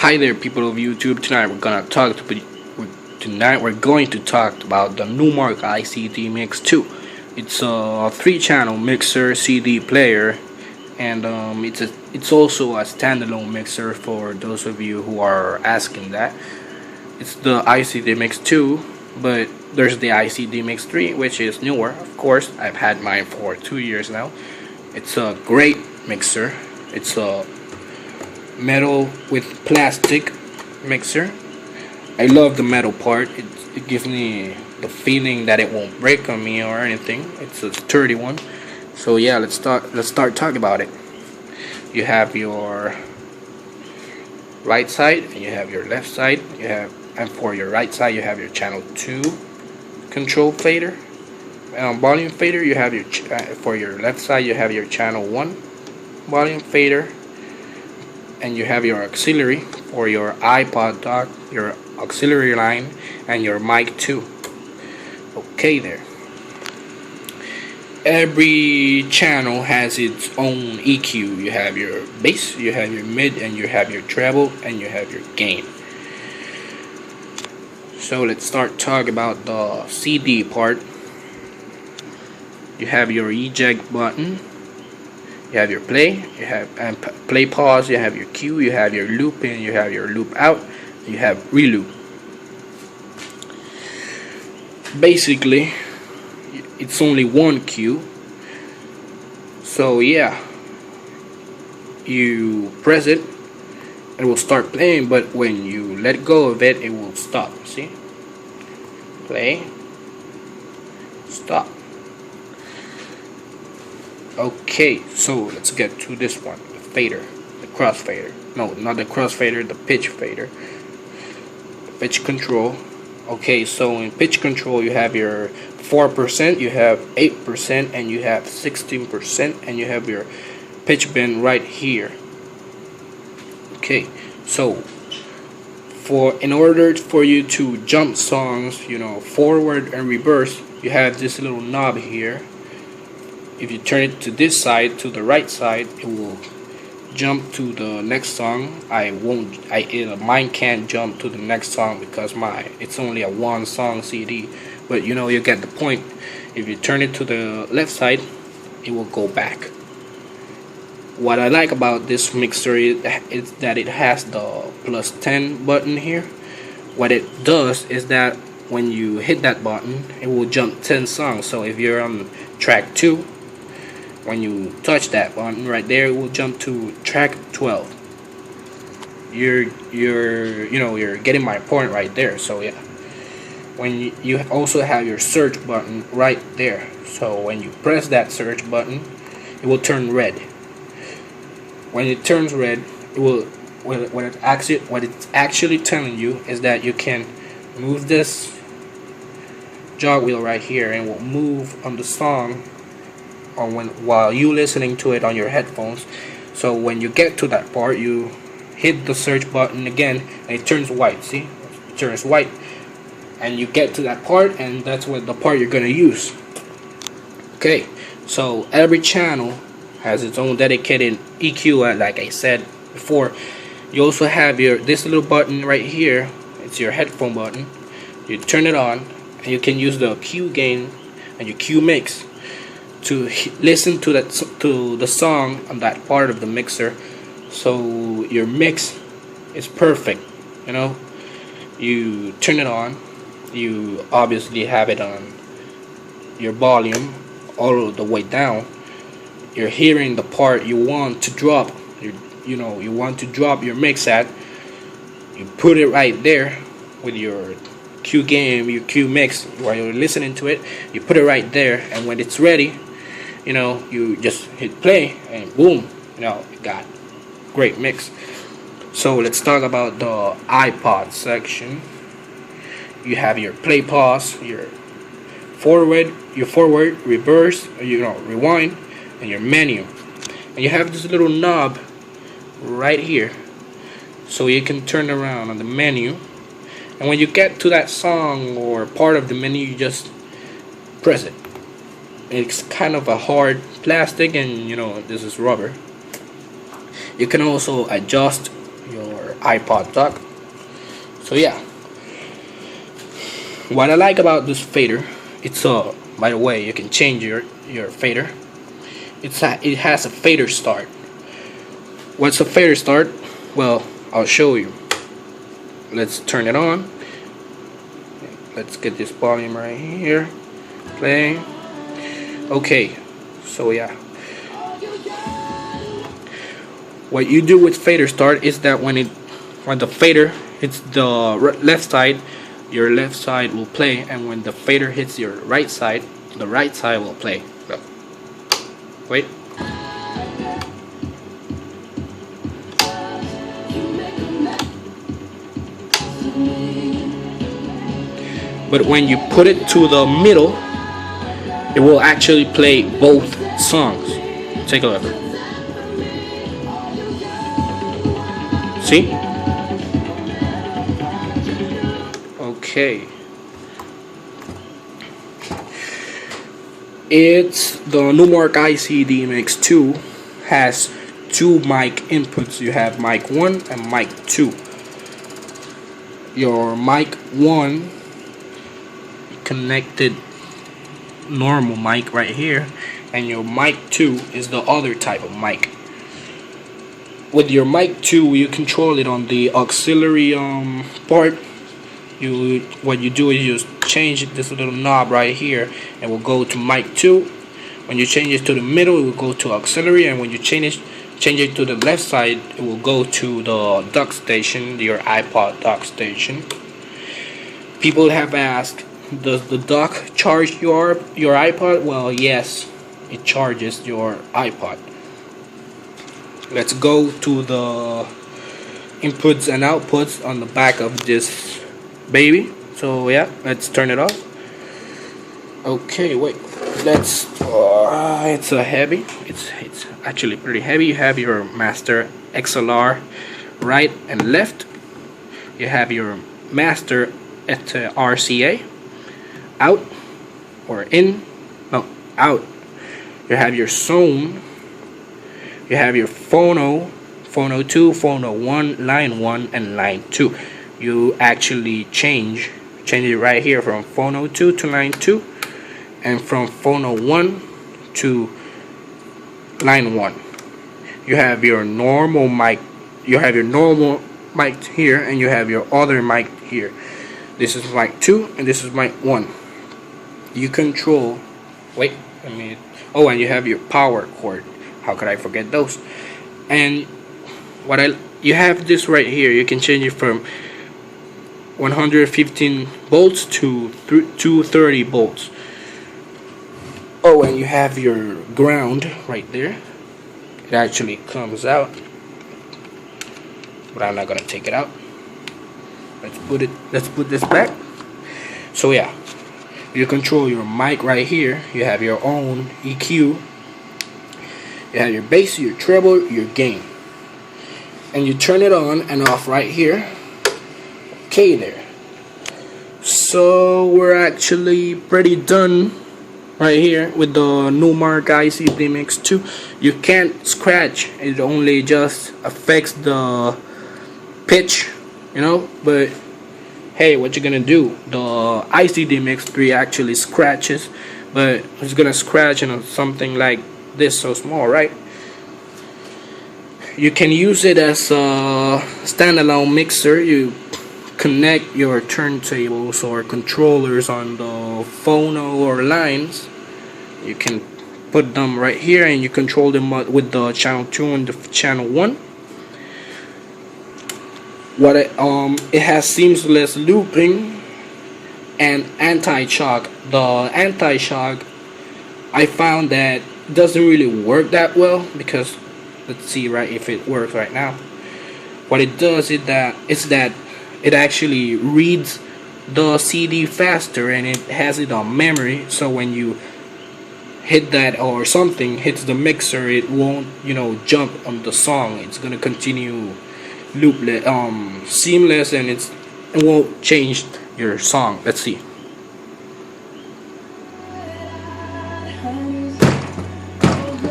Hi there, people of YouTube. Tonight we're going to talk about the Numark iCdmix2. It's a 3-channel mixer CD player, and it's also a standalone mixer for those of you who are asking that. It's the iCdmix2, but there's the iCdmix3, which is newer. Of course, I've had mine for 2 years now. It's a great mixer. It's a metal with plastic mixer. I love the metal part. It gives me the feeling that it won't break on me or anything. It's a sturdy one. So yeah, let's start talking about it. You have your right side and you have your left side. And for your right side you have your channel 2 control fader. Volume fader. You have your for your left side you have your channel 1 volume fader. And you have your auxiliary for your iPod dock, your auxiliary line, and your mic too. Okay there. Every channel has its own EQ. You have your bass, you have your mid, and you have your treble, and you have your gain. So let's start talking about the CD part. You have your eject button. You have your play, you have play pause, you have your cue, you have your loop in, you have your loop out, you have reloop. Basically, it's only one cue. So yeah, you press it, it will start playing, but when you let go of it, it will stop. See? Play, stop. Okay, so let's get to this one, the fader, the crossfader. No, not the crossfader, the pitch fader. Pitch control. Okay, so in pitch control you have your 4%, you have 8%, and you have 16%, and you have your pitch bend right here. Okay, so in order for you to jump songs, forward and reverse, you have this little knob here. If you turn it to this side, to the right side, it will jump to the next song. Mine can't jump to the next song because it's only a 1-song CD. But you get the point. If you turn it to the left side, it will go back. What I like about this mixer is that it has the +10 button here. What it does is that when you hit that button, it will jump 10 songs. So if you're on track 2, when you touch that button right there, it will jump to track 12. You're getting my point right there. So yeah, when you also have your search button right there. So when you press that search button, it will turn red. When it turns red, it will what it's actually telling you is that you can move this jog wheel right here, and it will move on the song while you listening to it on your headphones. So when you get to that part, you hit the search button again, and it turns white. See, it turns white, and you get to that part, and that's what the part you're gonna use. Okay, so every channel has its own dedicated EQ. Like I said before, you also have this little button right here. It's your headphone button. You turn it on, and you can use the Q gain and your Q mix to listen to the song on that part of the mixer, so your mix is perfect. You turn it on, you obviously have it on your volume all the way down. You're hearing the part you want to drop. You want to drop your mix at. You put it right there with your Q gain, your Q mix. While you're listening to it, you put it right there, and when it's ready, you just hit play, and boom, you got great mix. So let's talk about the iPod section. You have your play pause, your forward, reverse, rewind, and your menu. And you have this little knob right here, so you can turn around on the menu. And when you get to that song or part of the menu, you just press it. It's kind of a hard plastic, and this is rubber. You can also adjust your iPod dock. So yeah, what I like about this fader, it's by the way, you can change your fader. It has a fader start. What's a fader start? Well, I'll show you. Let's turn it on. Let's get this volume right here. Play. Okay, so yeah. What you do with fader start is that when the fader hits the left side, your left side will play, and when the fader hits your right side, the right side will play. So, wait. But when you put it to the middle, it will actually play both songs. Take a look. See? Okay. It's the Numark iCdmix2 has two mic inputs. You have mic 1 and mic 2. Your mic 1 connected normal mic right here, and your mic 2 is the other type of mic. With your mic 2, you control it on the auxiliary part. What you do is you change this little knob right here, and will go to mic 2. When you change it to the middle, it will go to auxiliary, and when you change it to the left side, it will go to the dock station, your iPod dock station. People have asked, does the dock charge your iPod? Well, yes, it charges your iPod. Let's go to the inputs and outputs on the back of this baby. So yeah, let's turn it off. Okay, wait. Let's. It's a heavy. It's actually pretty heavy. You have your master XLR right and left. You have your master at RCA. Out or in, no, out. You have your zone. You have your phono 2, phono 1, line 1, and line 2. You actually change it right here from phono 2 to line 2, and from phono 1 to line 1. You have your normal mic. You have your normal mic here, and you have your other mic here. This is mic 2, and this is mic 1. You control. Wait, oh, and you have your power cord. How could I forget those? And you have this right here. You can change it from 115 volts to 230 volts. Oh, and you have your ground right there. It actually comes out, but I'm not gonna take it out. Let's put this back. So yeah. You control your mic right here. You have your own EQ. You have your bass, your treble, your gain. And you turn it on and off right here. Okay there. So we're actually pretty done right here with the Numark iCdmix2. You can't scratch. It only just affects the pitch, but hey, what you gonna do? The iCdmix3 actually scratches, but it's gonna scratch on something like this so small, right? You can use it as a standalone mixer. You connect your turntables or controllers on the phono or lines. You can put them right here, and you control them with the channel 2 and the channel 1. It has seamless looping and anti-shock. The anti-shock, I found that doesn't really work that well, because let's see if it works right now. What it does is that it actually reads the CD faster, and it has it on memory, so when you hit that or something hits the mixer, it won't jump on the song. It's gonna continue seamless, and it won't change your song. Let's see.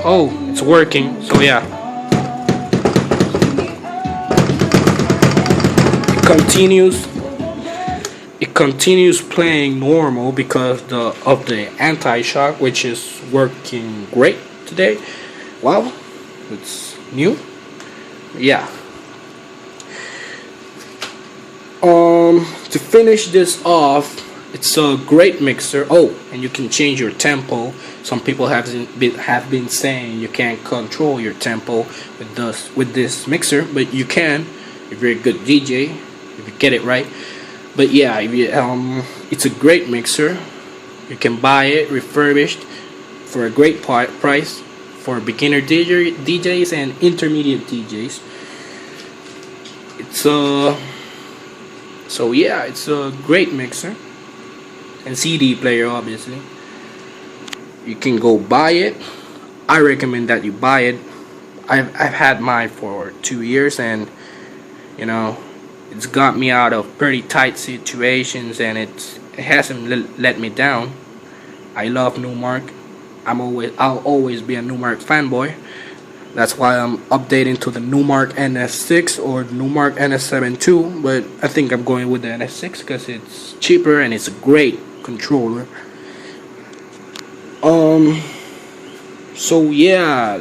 Oh, it's working. So yeah. continues playing normal because of the anti-shock, which is working great today. Wow, it's new. Yeah. To finish this off, it's a great mixer. Oh, and you can change your tempo. Some people have been saying you can't control your tempo with this mixer, but you can if you're a good DJ, if you get it right. But yeah, it's a great mixer. You can buy it refurbished for a great price for beginner DJs and intermediate DJs. So yeah, it's a great mixer and CD player, obviously. You can go buy it. I recommend that you buy it. I've had mine for 2 years, and you know, it's got me out of pretty tight situations, and it hasn't let me down. I love Numark. I'll always be a Numark fanboy. That's why I'm updating to the Numark NS6 or Numark NS7 too, but I think I'm going with the NS6 because it's cheaper and it's a great controller. So yeah.